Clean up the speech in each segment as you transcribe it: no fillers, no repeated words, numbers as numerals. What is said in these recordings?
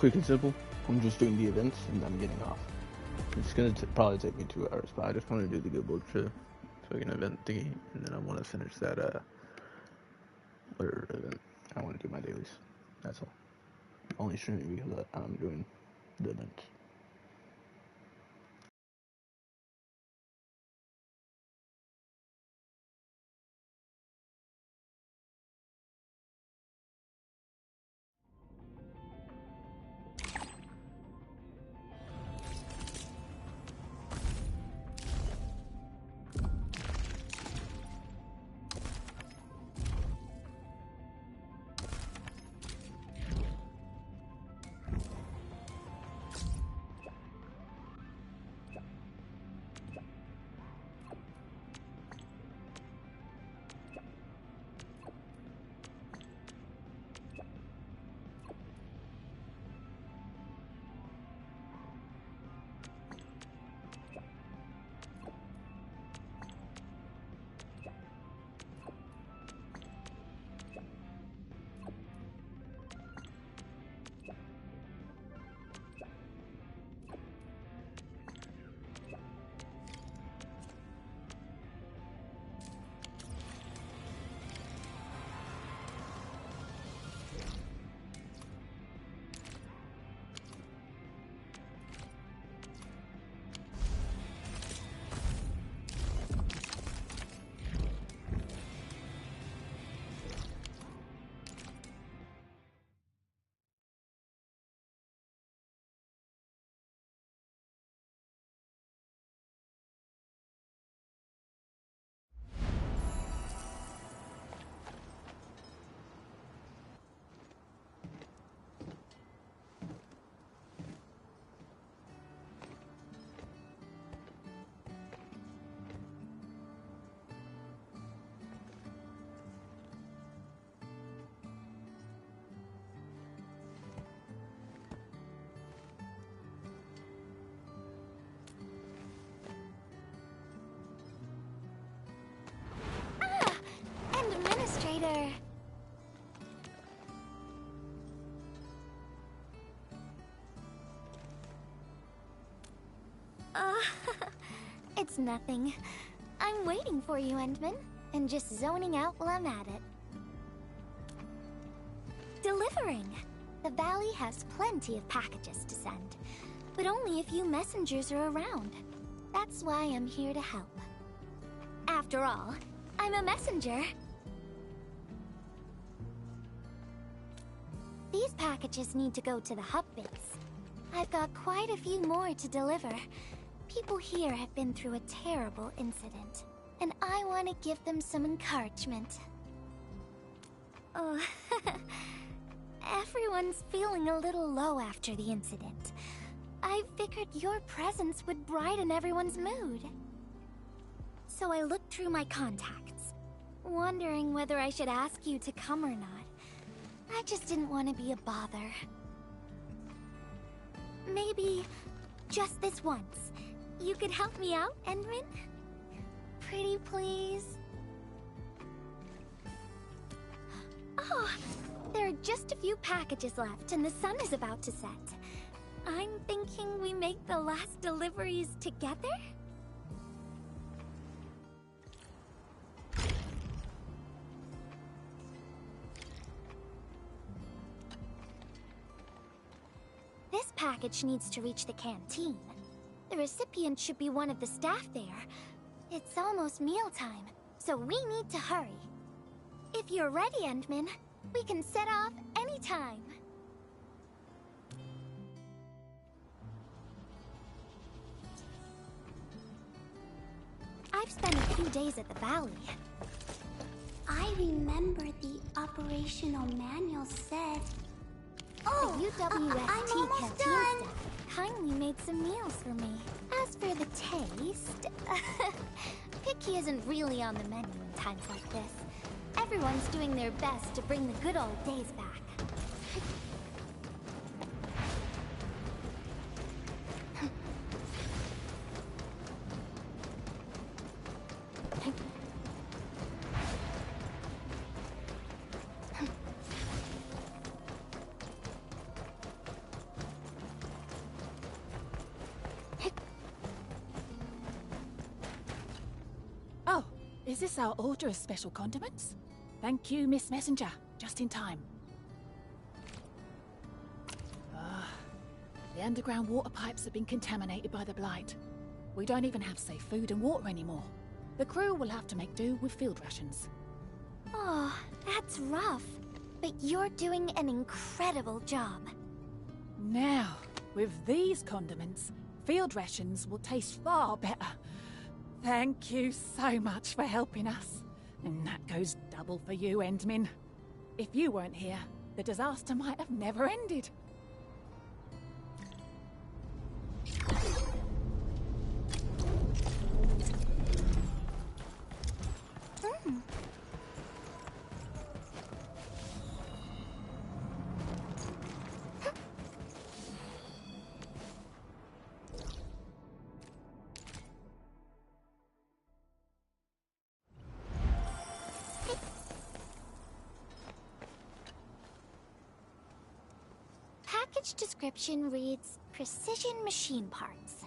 quick and simple. I'm just doing the events and I'm getting off. It's gonna probably take me 2 hours, but I just want to do the Guild trip, fucking event thingy, and then I want to finish that whatever event. I want to do my dailies. That's all. Only streaming because I'm doing the events. Administrator. It's nothing. I'm waiting for you, Endman, and just zoning out while I'm at it. Delivering. The valley has plenty of packages to send, but only a few messengers are around. That's why I'm here to help. After all, I'm a messenger. These packages need to go to the hub base. I've got quite a few more to deliver. People here have been through a terrible incident, and I want to give them some encouragement. Oh, everyone's feeling a little low after the incident. I figured your presence would brighten everyone's mood. So I looked through my contacts, wondering whether I should ask you to come or not. I just didn't want to be a bother. Maybe just this once, you could help me out, Endman? Pretty please? Oh, there are just a few packages left and the sun is about to set. I'm thinking we make the last deliveries together? This package needs to reach the canteen. The recipient should be one of the staff there. It's almost mealtime, so we need to hurry. If you're ready, Endman, we can set off anytime. I've spent a few days at the valley. I remember the operational manual said... Oh, the UWST I'm almost canteen done. staff kindly made some meals for me. As for the taste, picky isn't really on the menu in times like this. Everyone's doing their best to bring the good old days back. Is this our order of special condiments? Thank you, Miss Messenger. Just in time. The underground water pipes have been contaminated by the blight. We don't even have safe food and water anymore. The crew will have to make do with field rations. Oh, that's rough. But you're doing an incredible job. Now, with these condiments, field rations will taste far better. Thank you so much for helping us. And that goes double for you, Endmin. If you weren't here, the disaster might have never ended. Package description reads, Precision Machine Parts.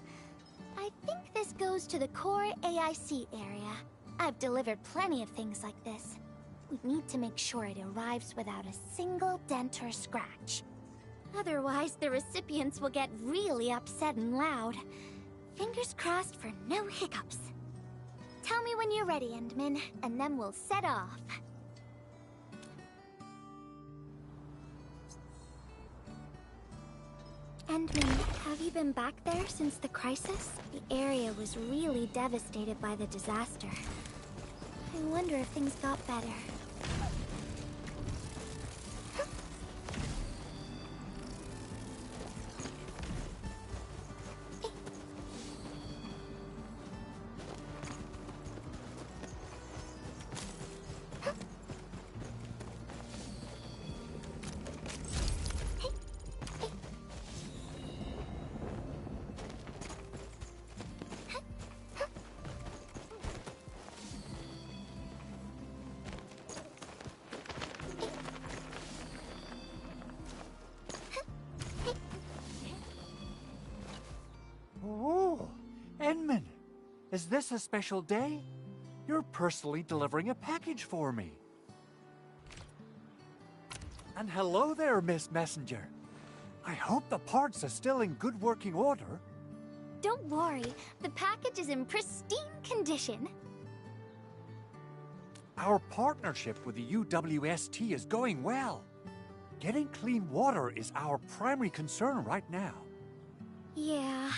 I think this goes to the core AIC area. I've delivered plenty of things like this. We need to make sure it arrives without a single dent or scratch. Otherwise, the recipients will get really upset and loud. Fingers crossed for no hiccups. Tell me when you're ready, Endmin, and then we'll set off. Endman, have you been back there since the crisis? The area was really devastated by the disaster. I wonder if things got better. Oh, Enman, is this a special day? You're personally delivering a package for me. And hello there, Miss Messenger. I hope the parts are still in good working order. Don't worry, the package is in pristine condition. Our partnership with the UWST is going well. Getting clean water is our primary concern right now. Yeah,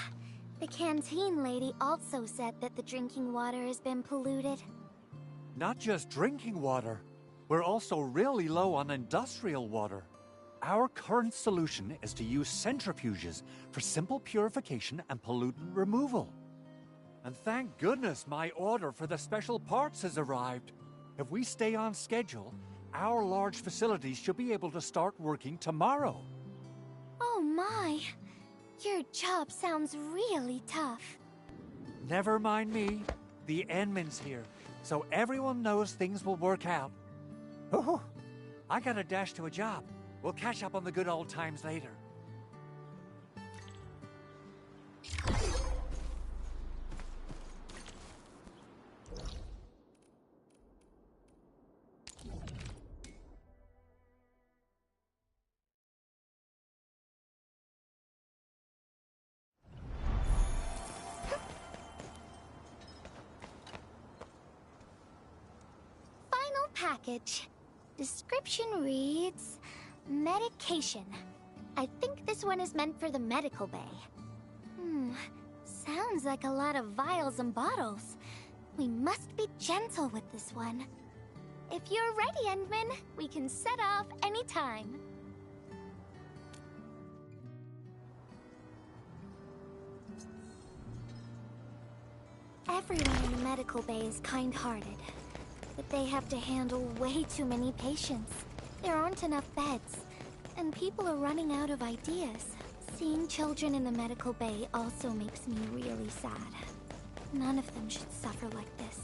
the canteen lady also said that the drinking water has been polluted. Not just drinking water, we're also really low on industrial water. Our current solution is to use centrifuges for simple purification and pollutant removal. And thank goodness my order for the special parts has arrived. If we stay on schedule, our large facilities should be able to start working tomorrow. Oh my! Your job sounds really tough. Never mind me. The Enman's here, so everyone knows things will work out. Oh, I gotta dash to a job. We'll catch up on the good old times later. Final package. Description reads, medication. I think this one is meant for the medical bay. Sounds like a lot of vials and bottles. We must be gentle with this one. If you're ready, Endman, we can set off anytime. Everyone in the medical bay is kind-hearted, but they have to handle way too many patients. There aren't enough beds, and people are running out of ideas. Seeing children in the medical bay also makes me really sad. None of them should suffer like this.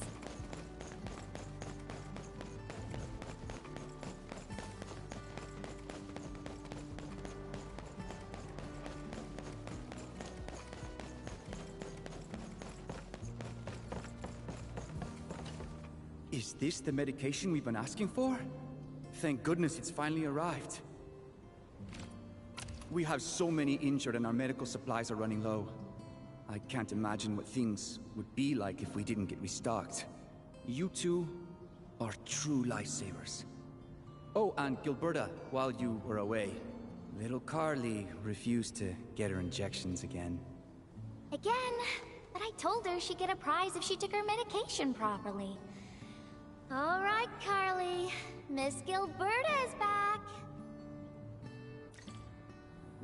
Is this the medication we've been asking for? Thank goodness it's finally arrived. We have so many injured and our medical supplies are running low. I can't imagine what things would be like if we didn't get restocked. You two are true lifesavers. Oh, and Gilberta, while you were away, little Carly refused to get her injections again. Again? But I told her she'd get a prize if she took her medication properly. All right, Carly. Miss Gilberta is back.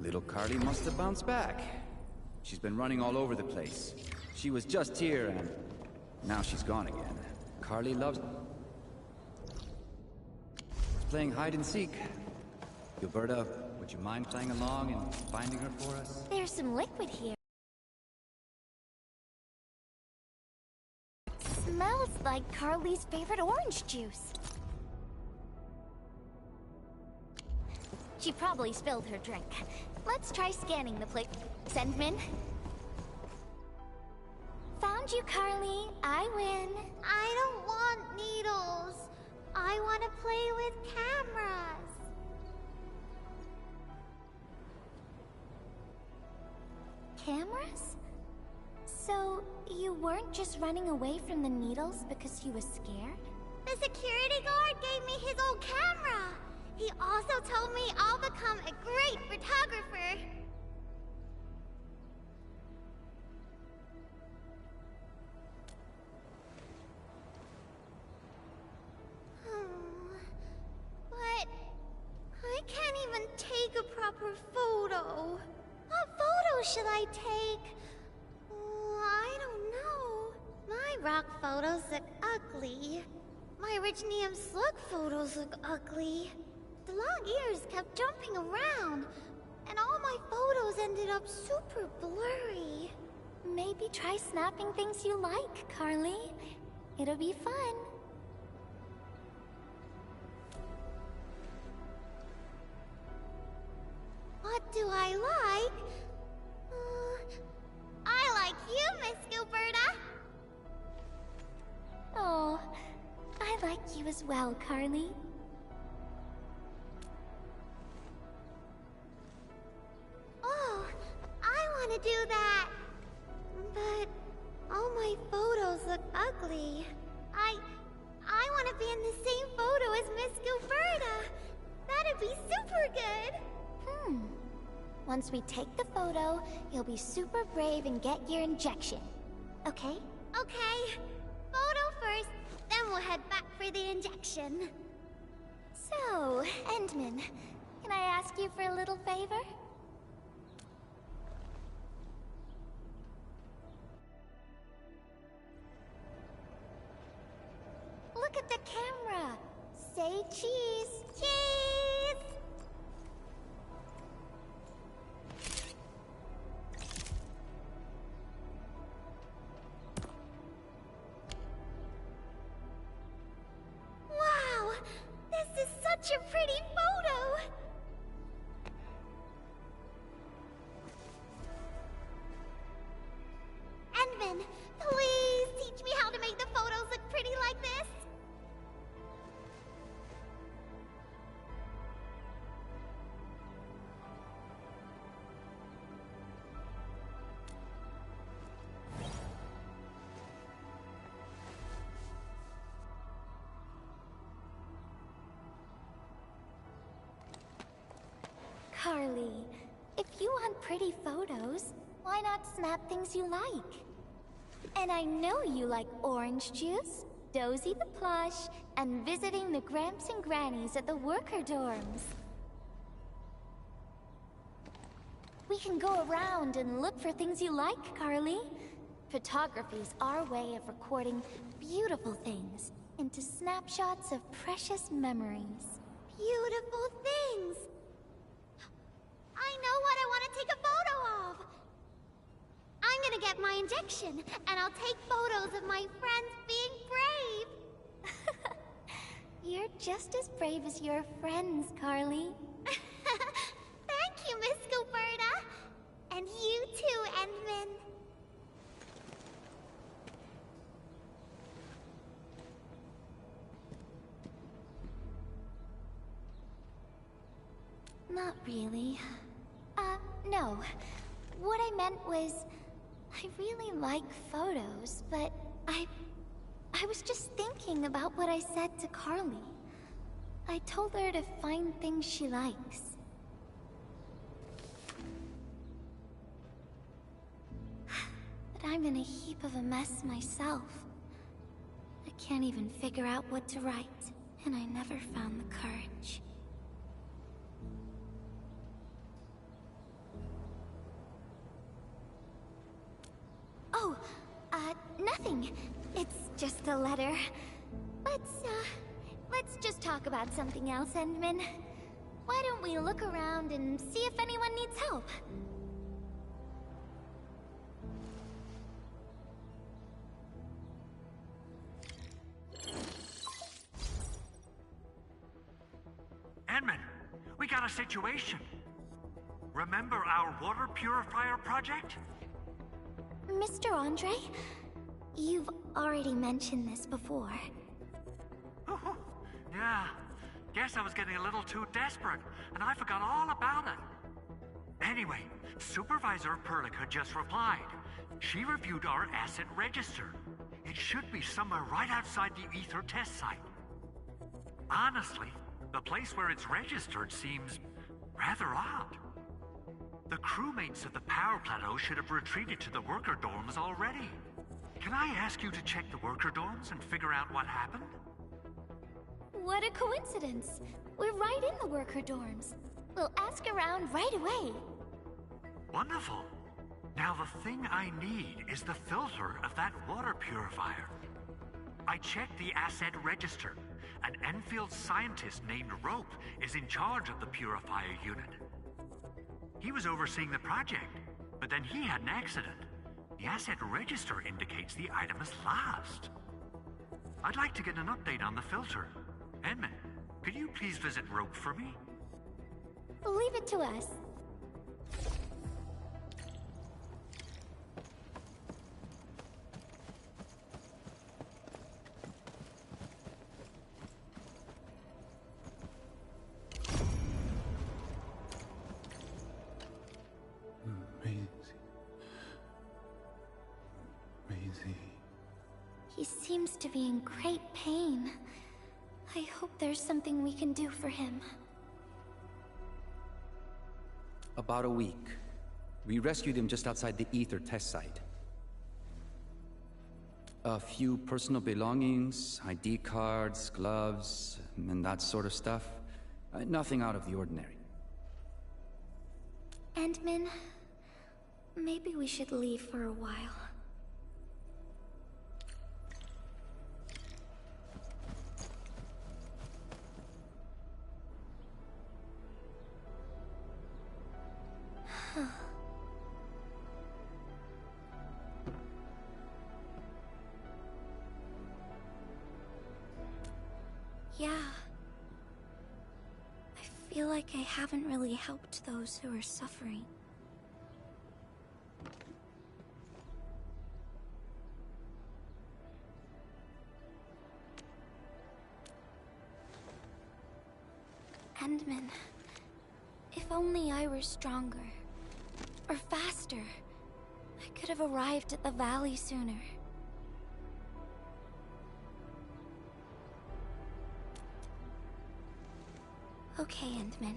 Little Carly must have bounced back. She's been running all over the place. She was just here and now she's gone again. Carly loves playing hide and seek. Gilberta, would you mind playing along and finding her for us? There's some liquid here. Smells like Carly's favorite orange juice. She probably spilled her drink. Let's try scanning the place. Sandman? Found you, Carly. I win. I don't want needles. I want to play with cameras. Cameras? So, you weren't just running away from the needles because you were scared? The security guard gave me his old camera. He also told me I'll become a great photographer. But I can't even take a proper photo. What photo should I take? I don't know. My rock photos look ugly. My rich Neum slug photos look ugly. The long ears kept jumping around, and all my photos ended up super blurry. Maybe try snapping things you like, Carly. It'll be fun. What do I like? I like you, Miss Gilberta. Oh, I like you as well, Carly. Oh, I want to do that. But all my photos look ugly. I want to be in the same photo as Miss Gilberta. That'd be super good. Once we take the photo, you'll be super brave and get your injection. Okay? Okay. Photo first, then we'll head back for the injection. So, Endman, can I ask you for a little favor? Look at the camera. Say cheese. Cheese! Wow! This is such a pretty photo! Endman, please teach me how to make the photos look pretty like this. Carly, if you want pretty photos, why not snap things you like? And I know you like orange juice, Dozy the plush, and visiting the Gramps and Grannies at the worker dorms. We can go around and look for things you like, Carly. Photography's our way of recording beautiful things into snapshots of precious memories. Beautiful things. I know what I want to take a photo of. I'm gonna get my injection, and I'll take photos of my friends being brave. You're just as brave as your friends, Carly. Thank you, Miss Gilberta. And you too, Endman. really. No. What I meant was, I really like photos, but I was just thinking about what I said to Carly. I told her to find things she likes. But I'm in a heap of a mess myself. I can't even figure out what to write, and I never found the courage. Oh, nothing. It's just a letter. Let's just talk about something else, Endman. Why don't we look around and see if anyone needs help? Endman, we got a situation. Remember our water purifier project? Mr. Andre, you've already mentioned this before. Yeah, guess I was getting a little too desperate, and I forgot all about it. Anyway, Supervisor Perlica just replied. She reviewed our asset register. It should be somewhere right outside the Ether test site. Honestly, the place where it's registered seems rather odd. The crewmates of the power plateau should have retreated to the worker dorms already. Can I ask you to check the worker dorms and figure out what happened? What a coincidence. We're right in the worker dorms. We'll ask around right away. Wonderful. Now the thing I need is the filter of that water purifier. I checked the asset register. An Endfield scientist named Rope is in charge of the purifier unit. He was overseeing the project, but then he had an accident. The asset register indicates the item is lost. I'd like to get an update on the filter. Endman, could you please visit Rope for me? Leave it to us. He seems to be in great pain. I hope there's something we can do for him. About a week. We rescued him just outside the Ether test site. A few personal belongings, ID cards, gloves, and that sort of stuff. Nothing out of the ordinary. Endman, maybe we should leave for a while. Yeah. I feel like I haven't really helped those who are suffering. Endman, if only I were stronger. Or faster. I could have arrived at the valley sooner. Okay, Endman.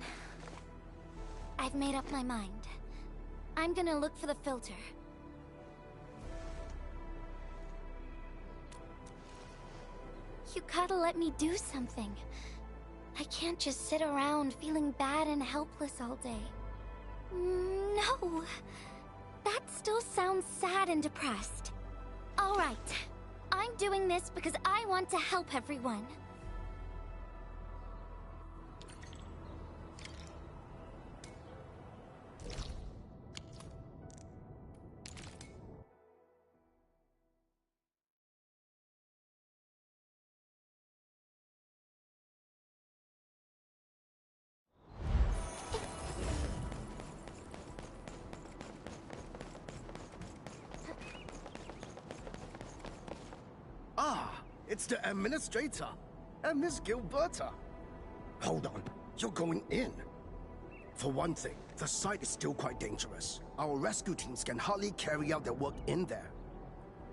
I've made up my mind. I'm gonna look for the filter. You gotta let me do something. I can't just sit around feeling bad and helpless all day. No. That still sounds sad and depressed. All right. I'm doing this because I want to help everyone. It's the administrator, Miss Gilberta. Hold on, you're going in. For one thing, the site is still quite dangerous. Our rescue teams can hardly carry out their work in there.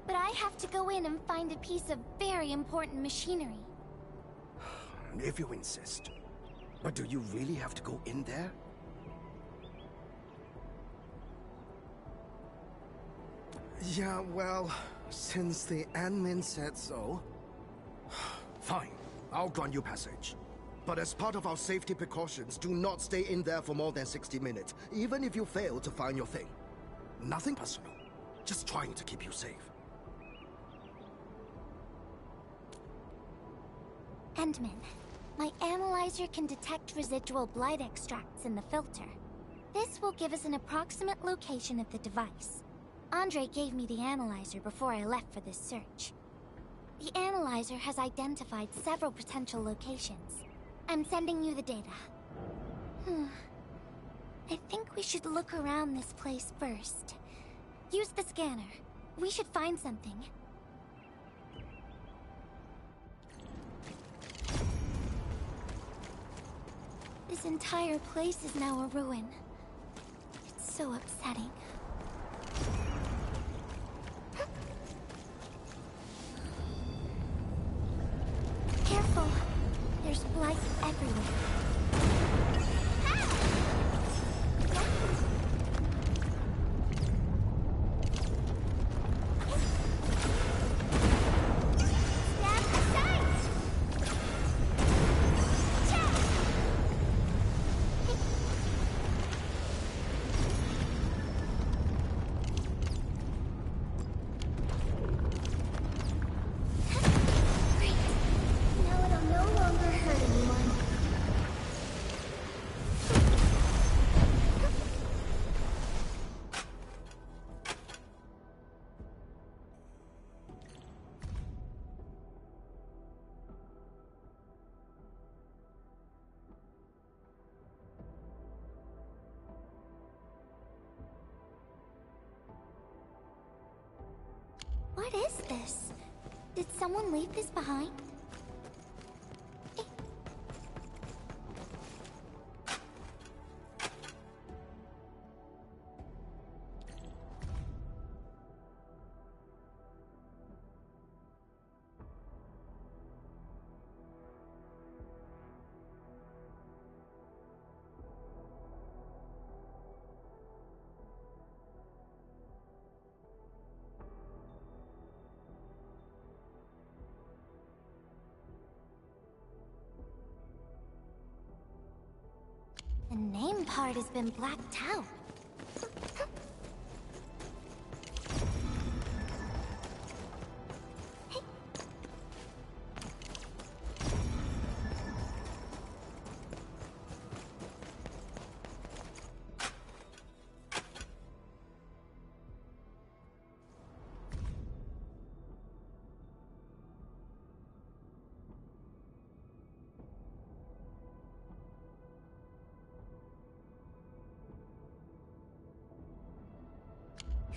But I have to go in and find a piece of very important machinery. If you insist. But do you really have to go in there? Yeah, well, since the admin said so... Fine, I'll grant you passage. But as part of our safety precautions, do not stay in there for more than 60 minutes, even if you fail to find your thing. Nothing personal, just trying to keep you safe. Endman, my analyzer can detect residual blight extracts in the filter. This will give us an approximate location of the device. Andre gave me the analyzer before I left for this search. The analyzer has identified several potential locations. I'm sending you the data. I think we should look around this place first. Use the scanner. We should find something. This entire place is now a ruin. It's so upsetting. Careful. There's blight everywhere. What is this? Did someone leave this behind? The name part has been blacked out.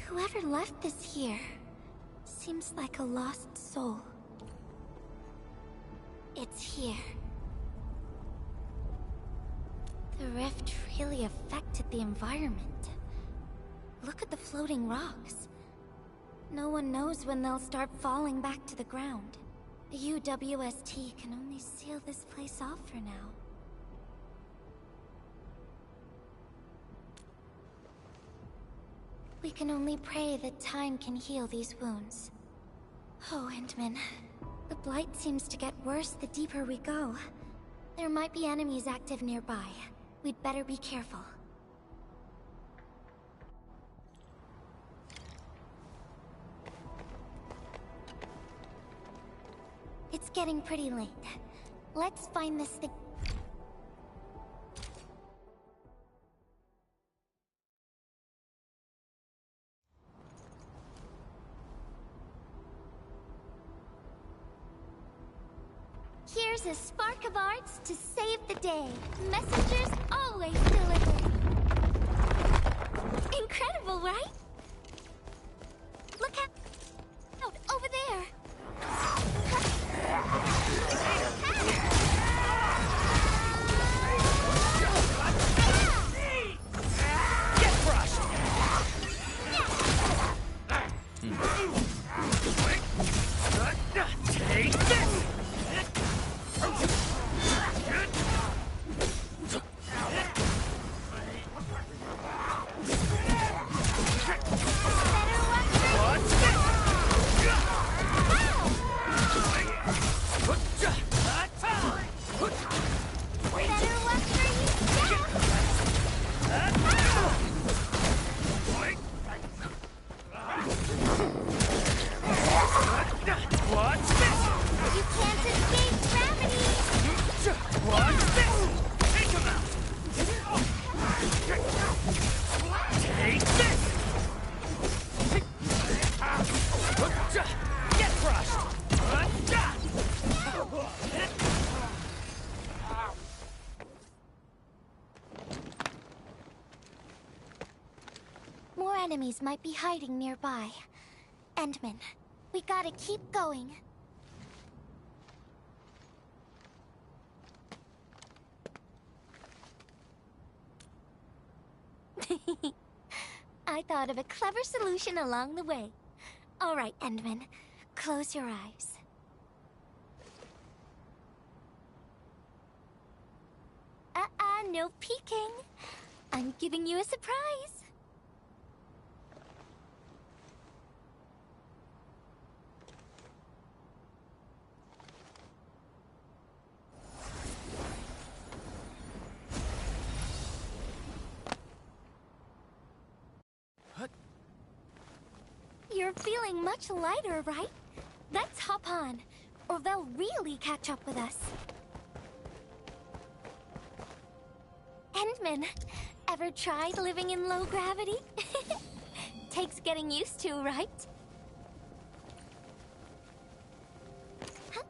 Whoever left this here seems like a lost soul. It's here. The rift really affected the environment. Look at the floating rocks. No one knows when they'll start falling back to the ground. The UWST can only seal this place off for now. We can only pray that time can heal these wounds. Oh, Endman. The blight seems to get worse the deeper we go. There might be enemies active nearby. We'd better be careful. It's getting pretty late. Let's find this thing. Here's a spark of arts to save the day. Messengers always deliver. Incredible, right? Look out over there. enemies might be hiding nearby. Endman, we gotta keep going. I thought of a clever solution along the way. All right, Endman, close your eyes. No peeking. I'm giving you a surprise. You're feeling much lighter, right? Let's hop on, or they'll really catch up with us. Endman, ever tried living in low gravity? Takes getting used to, right? Huh?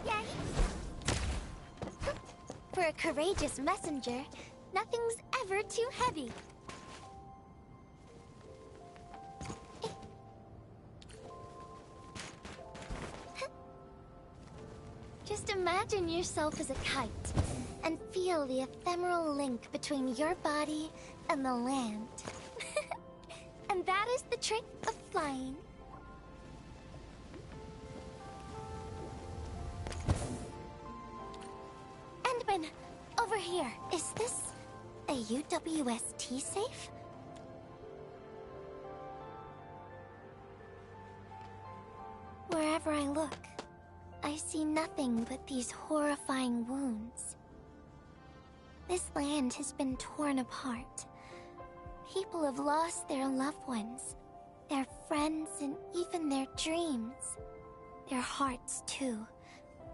Yay! For a courageous messenger, nothing's ever too heavy. Just imagine yourself as a kite, and feel the ephemeral link between your body and the land. And that is the trick of flying. Endman, over here. Is this a UWST safe? Wherever I look, I see nothing but these horrifying wounds. This land has been torn apart. People have lost their loved ones, their friends, and even their dreams. Their hearts, too,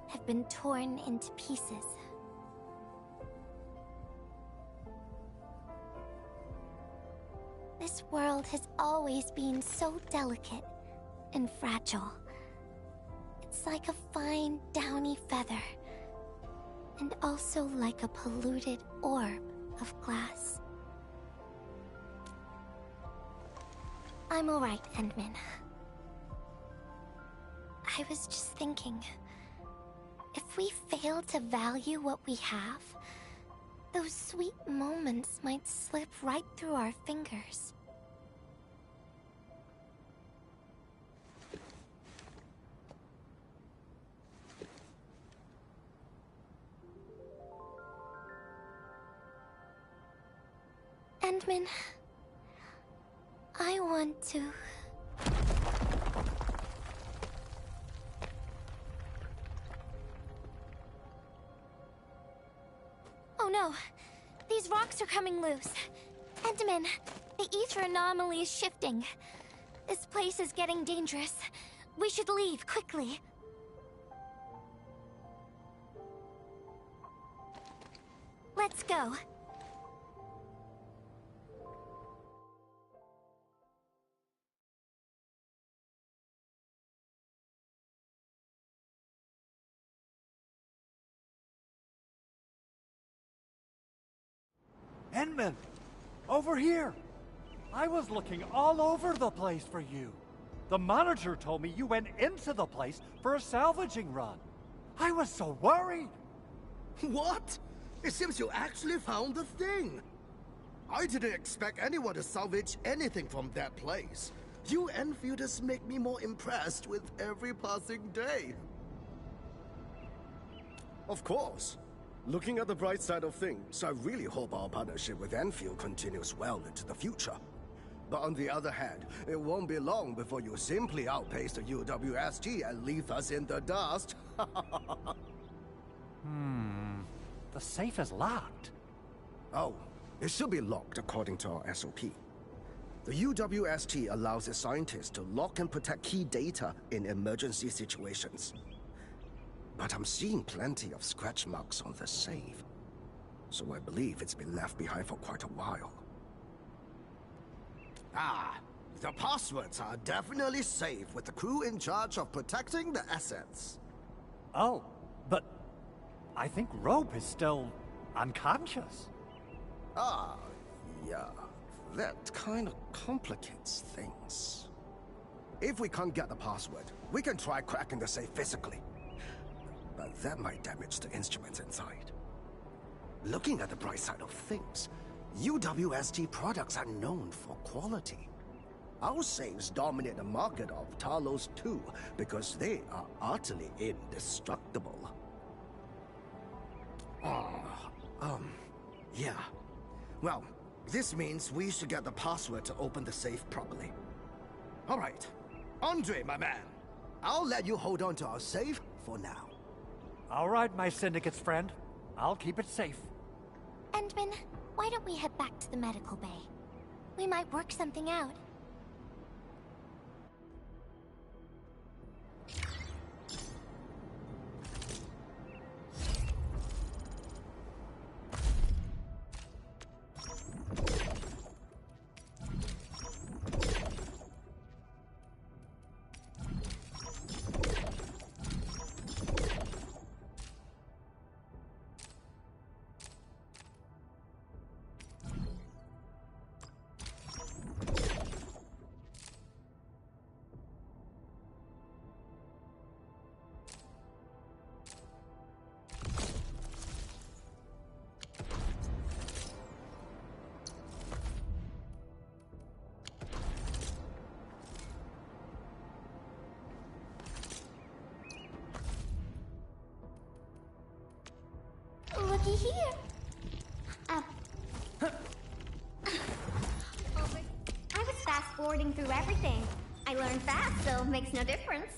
have been torn into pieces. This world has always been so delicate and fragile. It's like a fine, downy feather, and also like a polluted orb of glass. I'm alright, Endman. I was just thinking, if we fail to value what we have, those sweet moments might slip right through our fingers. Endman, I want to... Oh no! These rocks are coming loose. Endman, the ether anomaly is shifting. This place is getting dangerous. We should leave quickly. Let's go. Endman! Over here! I was looking all over the place for you. The manager told me you went into the place for a salvaging run. I was so worried! What? It seems you actually found the thing. I didn't expect anyone to salvage anything from that place. You Enfielders make me more impressed with every passing day. Of course. Looking at the bright side of things, I really hope our partnership with Endfield continues well into the future. But on the other hand, it won't be long before you simply outpace the UWST and leave us in the dust. The safe is locked. Oh, it should be locked according to our SOP. The UWST allows its scientists to lock and protect key data in emergency situations. But I'm seeing plenty of scratch marks on the safe, so I believe it's been left behind for quite a while. Ah, the passwords are definitely safe with the crew in charge of protecting the assets. Oh, but I think Rope is still unconscious. Ah, yeah. That kind of complicates things. If we can't get the password, we can try cracking the safe physically. But that might damage the instruments inside. Looking at the bright side of things, UWST products are known for quality. Our safes dominate the market of Talos too, because they are utterly indestructible. Yeah. Well, this means we should get the password to open the safe properly. All right. Andre, my man. I'll let you hold on to our safe for now. All right, my Syndicate's friend. I'll keep it safe. Endman, why don't we head back to the medical bay? We might work something out. Looky here. I was fast-forwarding through everything. I learned fast, so makes no difference.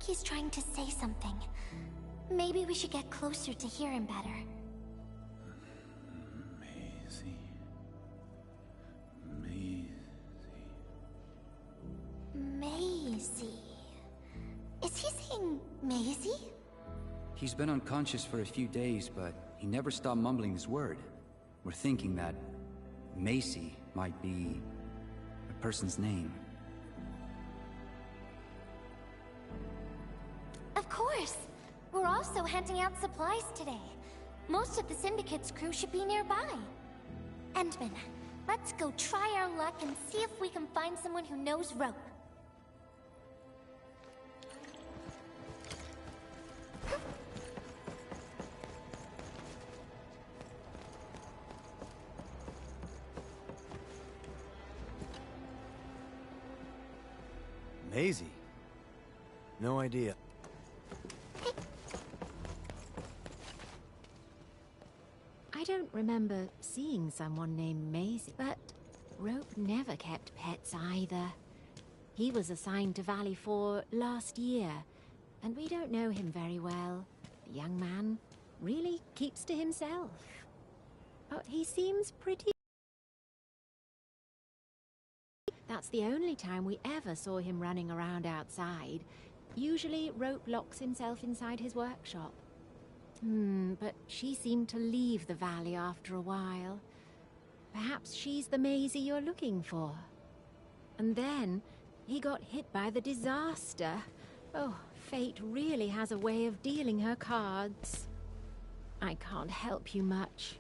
think he's trying to say something. Maybe we should get closer to hear him better. Maisie. Maisie. Is he saying Maisie? He's been unconscious for a few days, but he never stopped mumbling his word. We're thinking that Macy might be a person's name. Of course! We're also handing out supplies today. Most of the Syndicate's crew should be nearby. Endman, let's go try our luck and see if we can find someone who knows rope. Maisie? No idea. I don't remember seeing someone named Maisie, but Rope never kept pets either. He was assigned to Valley 4 last year, and we don't know him very well. The young man really keeps to himself. But he seems pretty... That's the only time we ever saw him running around outside. Usually, Rope locks himself inside his workshop. But she seemed to leave the valley after a while. Perhaps she's the Maisie you're looking for. And then, he got hit by the disaster. Oh, fate really has a way of dealing her cards. I can't help you much,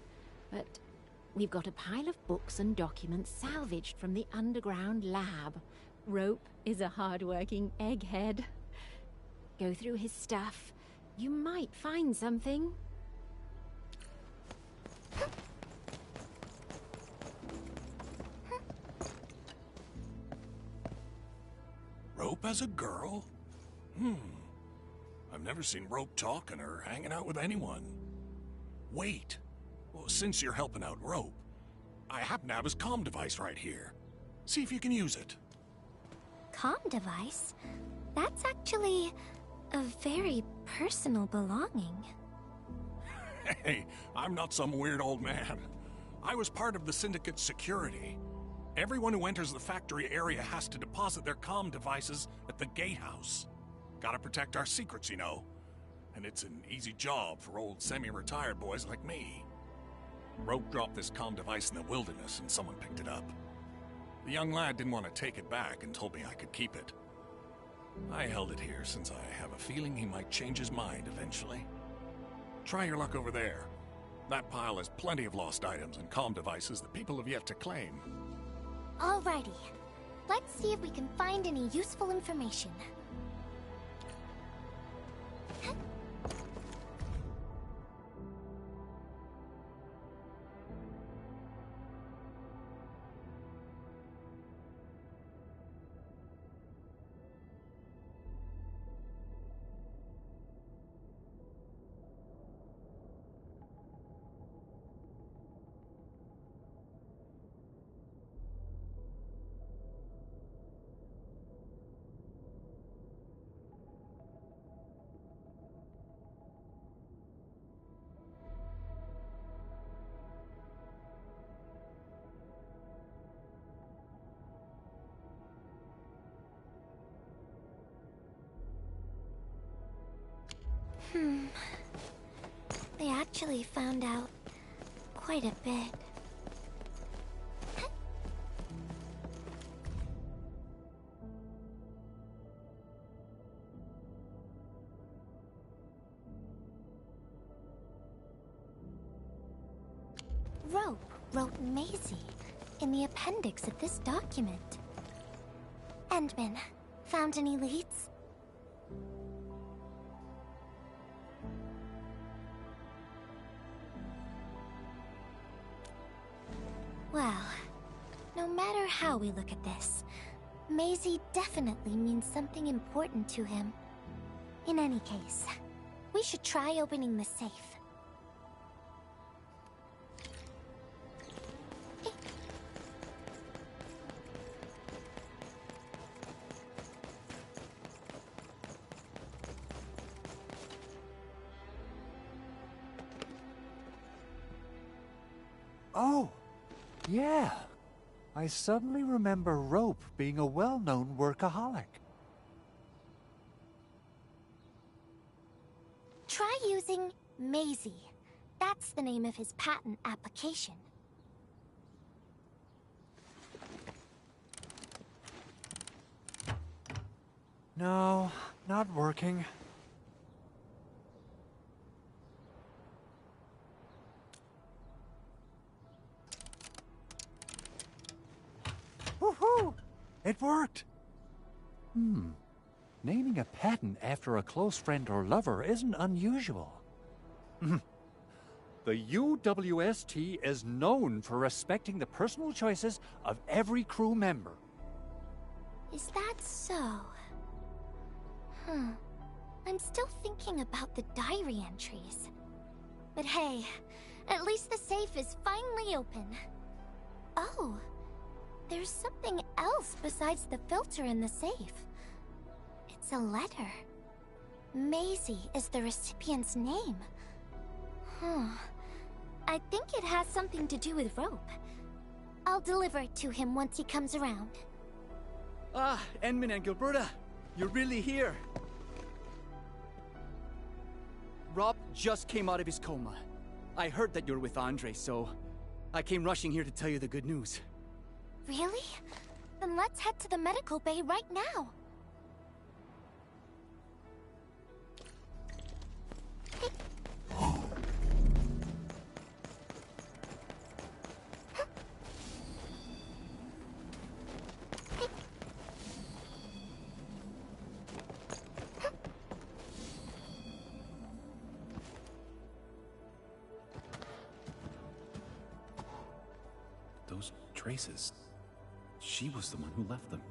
but we've got a pile of books and documents salvaged from the underground lab. Rope is a hard-working egghead. Go through his stuff. You might find something. Rope as a girl? I've never seen Rope talking or hanging out with anyone. Wait. Well, since you're helping out Rope, I happen to have his comm device right here. See if you can use it. Comm device? That's actually a very personal belonging. Hey, I'm not some weird old man. I was part of the Syndicate's security. Everyone who enters the factory area has to deposit their comm devices at the gatehouse. Gotta protect our secrets, you know. And it's an easy job for old semi-retired boys like me. Rope dropped this comm device in the wilderness and someone picked it up. The young lad didn't want to take it back and told me I could keep it. I held it here since I have a feeling he might change his mind eventually. Try your luck over there. That pile has plenty of lost items and comm devices that people have yet to claim. Alrighty. Let's see if we can find any useful information. They actually found out quite a bit. Rope wrote Maisie in the appendix of this document. Endman, found any leads? Well, no matter how we look at this, Maisie definitely means something important to him. In any case, we should try opening the safe. Oh, yeah. I suddenly remember Rope being a well-known workaholic. Try using Maisie. That's the name of his patent application. No, not working. Woohoo! It worked! Naming a patent after a close friend or lover isn't unusual. The UWST is known for respecting the personal choices of every crew member. Is that so? I'm still thinking about the diary entries. But hey, at least the safe is finally open. Oh, there's something else besides the filter in the safe. It's a letter. Maisie is the recipient's name. I think it has something to do with Rope. I'll deliver it to him once he comes around. Ah, Enman and Gilberta, you're really here. Rob just came out of his coma. I heard that you're with Andre, so I came rushing here to tell you the good news. Really? Then let's head to the medical bay right now. Those traces. She was the one who left them.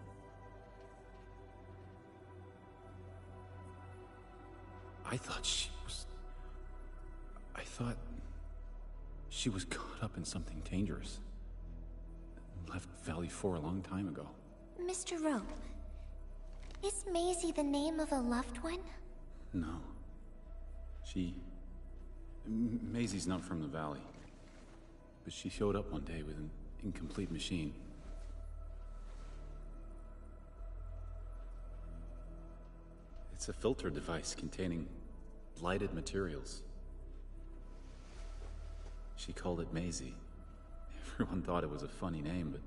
I thought she was caught up in something dangerous. Left Valley 4 a long time ago. Mr. Rope, is Maisie the name of a loved one? No. Maisie's not from the Valley. But she showed up one day with an incomplete machine. It's a filter device containing blighted materials. She called it Maisie. Everyone thought it was a funny name, but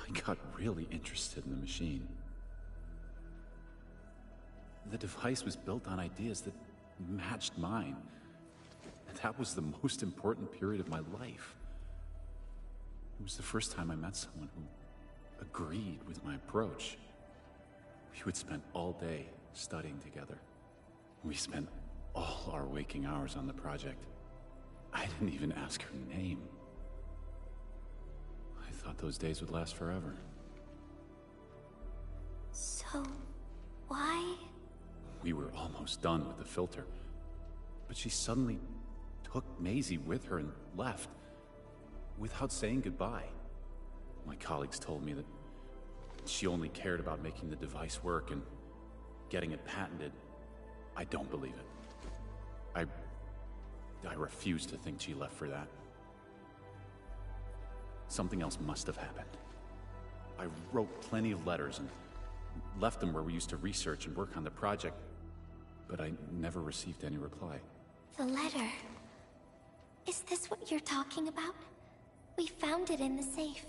I got really interested in the machine. The device was built on ideas that matched mine. And that was the most important period of my life. It was the first time I met someone who agreed with my approach. We would spend all day studying together. We spent all our waking hours on the project. I didn't even ask her name. I thought those days would last forever. So, why? We were almost done with the filter, but she suddenly took Maisie with her and left, without saying goodbye. My colleagues told me that she only cared about making the device work and getting it patented. I don't believe it. I refuse to think she left for that. Something else must have happened. I wrote plenty of letters and left them where we used to research and work on the project, but I never received any reply. The letter. Is this what you're talking about? We found it in the safe.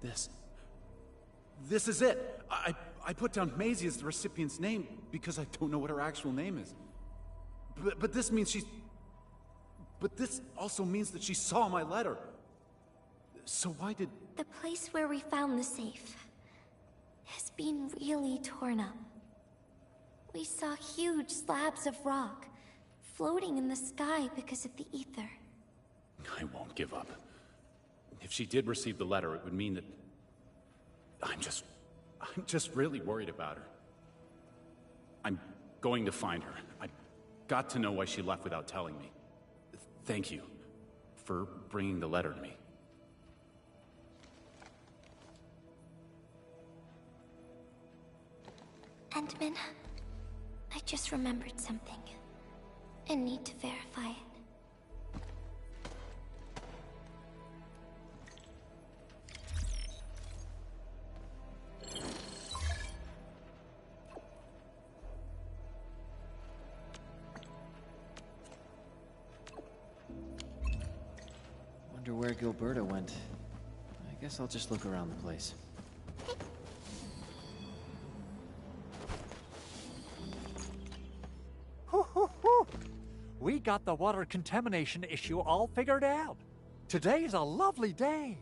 This is it! I put down Maisie as the recipient's name because I don't know what her actual name is. But this means But this also means that she saw my letter. So why did... The place where we found the safe has been really torn up. We saw huge slabs of rock floating in the sky because of the ether. I won't give up. If she did receive the letter, it would mean that... I'm just really worried about her. I'm going to find her. I've got to know why she left without telling me. Thank you for bringing the letter to me. Endman, I just remembered something. I need to verify it. Gilberta went. I guess I'll just look around the place. We got the water contamination issue all figured out. Today is a lovely day.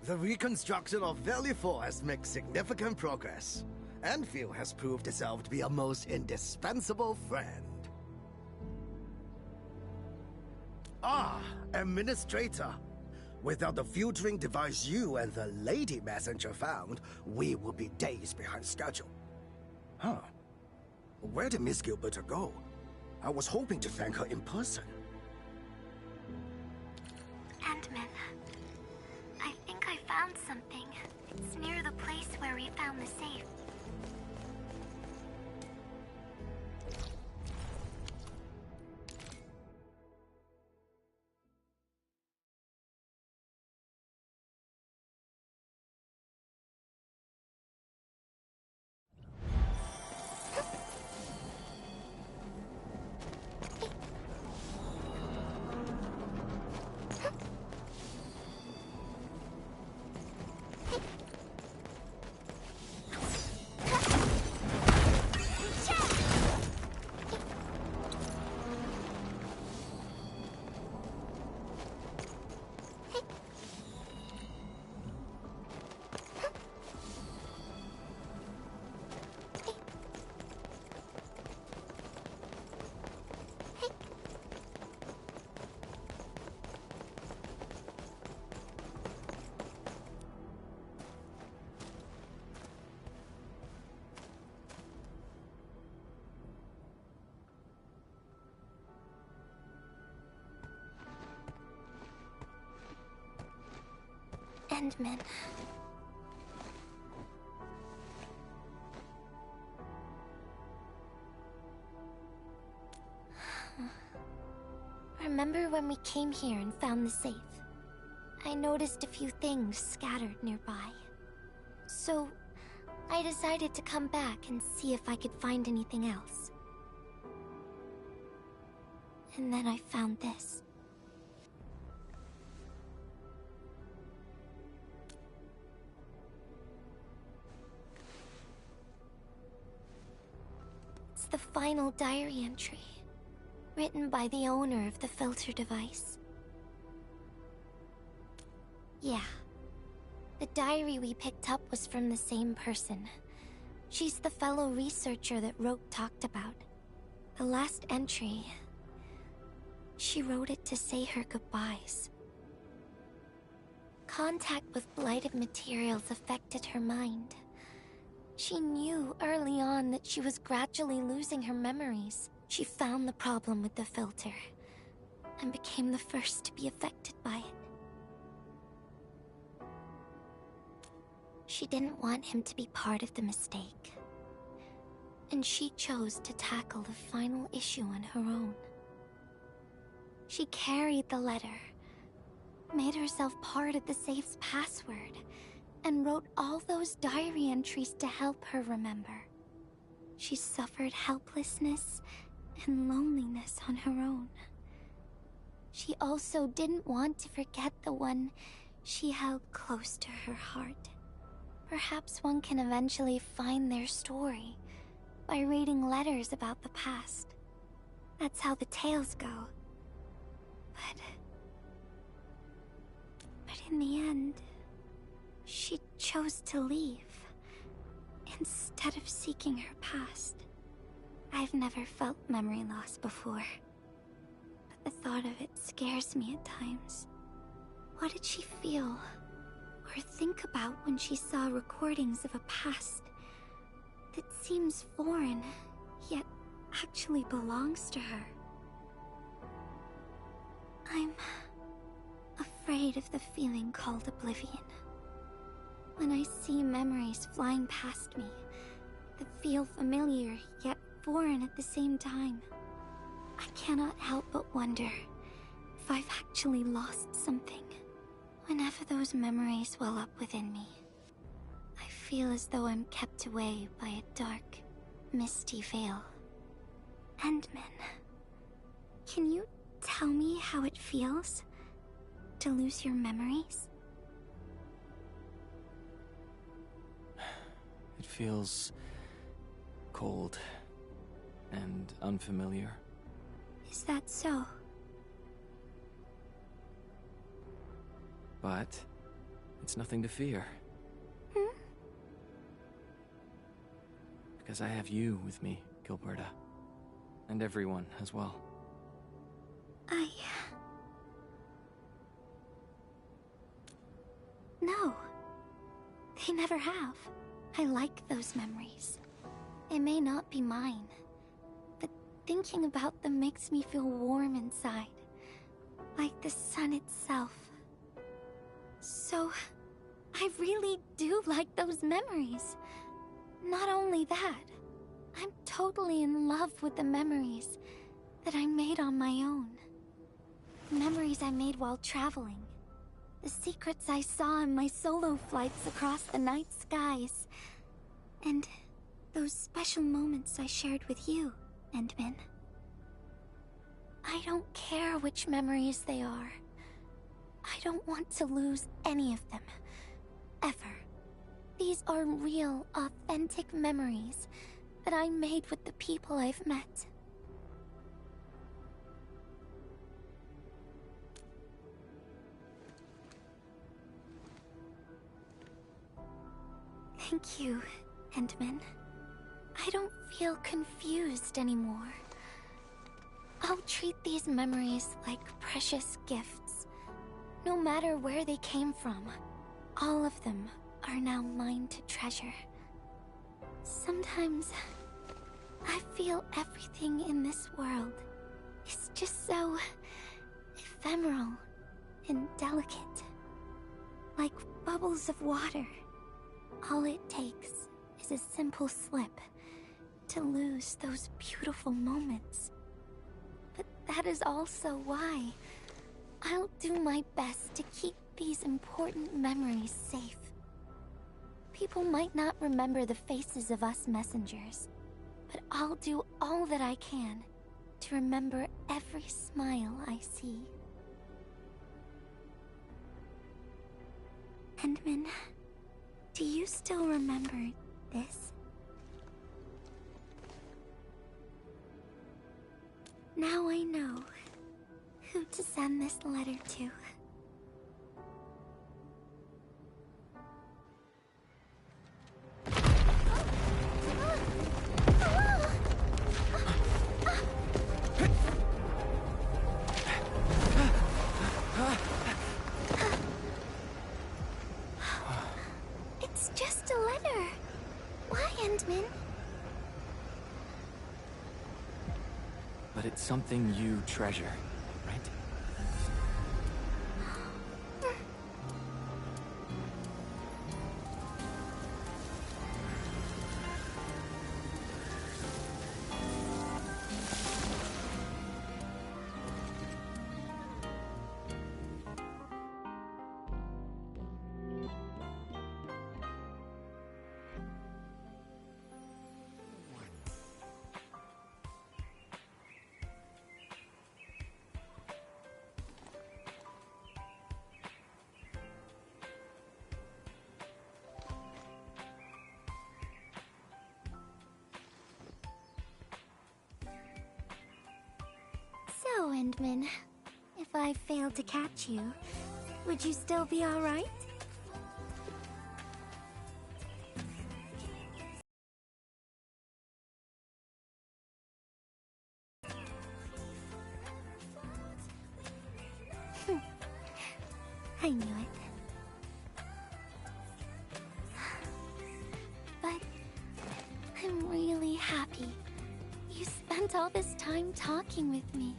The reconstruction of Valley 4 has made significant progress. Endfield has proved itself to be a most indispensable friend. Ah, Administrator. Without the filtering device you and the Lady Messenger found, we would be days behind schedule. Huh. Where did Miss Gilberta go? I was hoping to thank her in person. Endman, I think I found something. It's near the place where we found the safe. Endman. Remember when we came here and found the safe? I noticed a few things scattered nearby. So, I decided to come back and see if I could find anything else. And then I found this. It's the final diary entry, written by the owner of the filter device. Yeah. The diary we picked up was from the same person. She's the fellow researcher that Roke talked about. The last entry... she wrote it to say her goodbyes. Contact with blighted materials affected her mind. She knew early on that she was gradually losing her memories. She found the problem with the filter, and became the first to be affected by it. She didn't want him to be part of the mistake, and she chose to tackle the final issue on her own. She carried the letter, made herself part of the safe's password, and wrote all those diary entries to help her remember. She suffered helplessness and loneliness on her own. She also didn't want to forget the one she held close to her heart. Perhaps one can eventually find their story by reading letters about the past. That's how the tales go. But in the end, she chose to leave instead of seeking her past. I've never felt memory loss before, but the thought of it scares me at times. What did she feel or think about when she saw recordings of a past that seems foreign, yet actually belongs to her? I'm afraid of the feeling called oblivion. When I see memories flying past me that feel familiar yet foreign at the same time, I cannot help but wonder if I've actually lost something. Whenever those memories well up within me, I feel as though I'm kept away by a dark, misty veil. Endman, can you tell me how it feels? to lose your memories? It feels cold and unfamiliar. Is that so? But it's nothing to fear. Hmm? Because I have you with me, Gilberta. And everyone as well. No. They never have. I like those memories. It may not be mine, but thinking about them makes me feel warm inside. Like the sun itself. So, I really do like those memories. Not only that, I'm totally in love with the memories that I made on my own. Memories I made while traveling. The secrets I saw in my solo flights across the night skies. And those special moments I shared with you, Endman. I don't care which memories they are. I don't want to lose any of them. Ever. These are real, authentic memories that I made with the people I've met. Thank you, Endman. I don't feel confused anymore. I'll treat these memories like precious gifts. No matter where they came from, all of them are now mine to treasure. Sometimes, I feel everything in this world is just so ephemeral and delicate. Like bubbles of water. All it takes is a simple slip to lose those beautiful moments. But that is also why I'll do my best to keep these important memories safe. People might not remember the faces of us messengers, but I'll do all that I can to remember every smile I see. Endman, do you still remember this? Now I know who to send this letter to. It's just a letter. Why, Endman? But it's something you treasure, right? So, Endman, if I failed to catch you, would you still be alright? I knew it. But I'm really happy you spent all this time talking with me.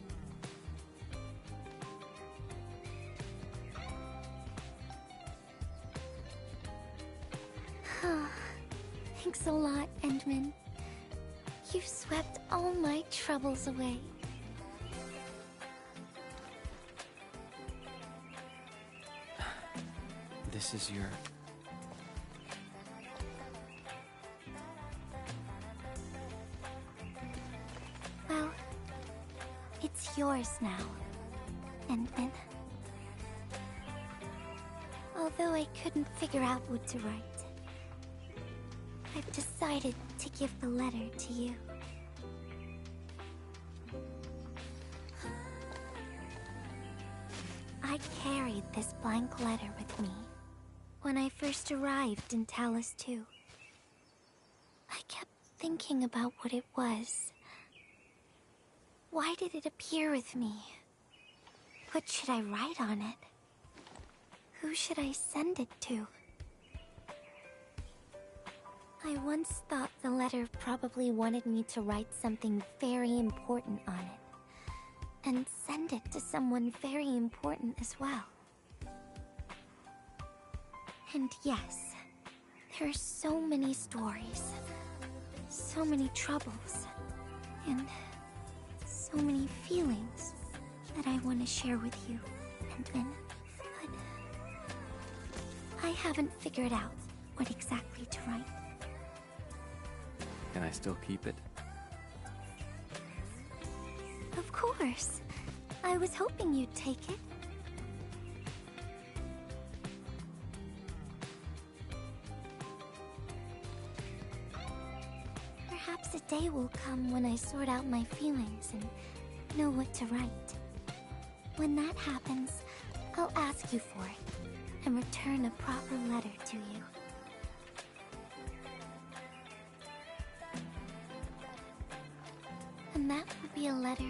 Thanks a lot, Endman. You've swept all my troubles away. This is your... Well, it's yours now, Endman. Though I couldn't figure out what to write, I've decided to give the letter to you. I carried this blank letter with me when I first arrived in Talus 2. I kept thinking about what it was. Why did it appear with me? What should I write on it? Who should I send it to? I once thought the letter probably wanted me to write something very important on it, and send it to someone very important as well. And yes, there are so many stories, so many troubles, and so many feelings that I want to share with you, Endman. But I haven't figured out what exactly to write. Can I still keep it? Of course. I was hoping you'd take it. Perhaps a day will come when I sort out my feelings and know what to write. When that happens, I'll ask you for it and return a proper letter to you. And that would be a letter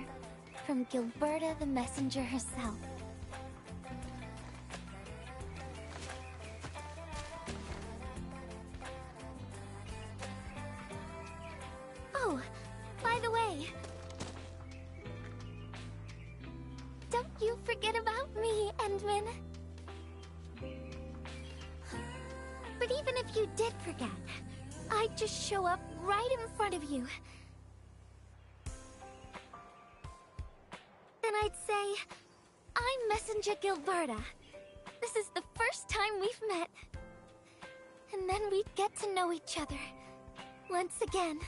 from Gilberta the Messenger herself. Oh, by the way, don't you forget about me, Endman. But even if you did forget, I'd just show up right in front of you. Then I'd say, I'm Messenger Gilberta. This is the first time we've met. And then we'd get to know each other once again.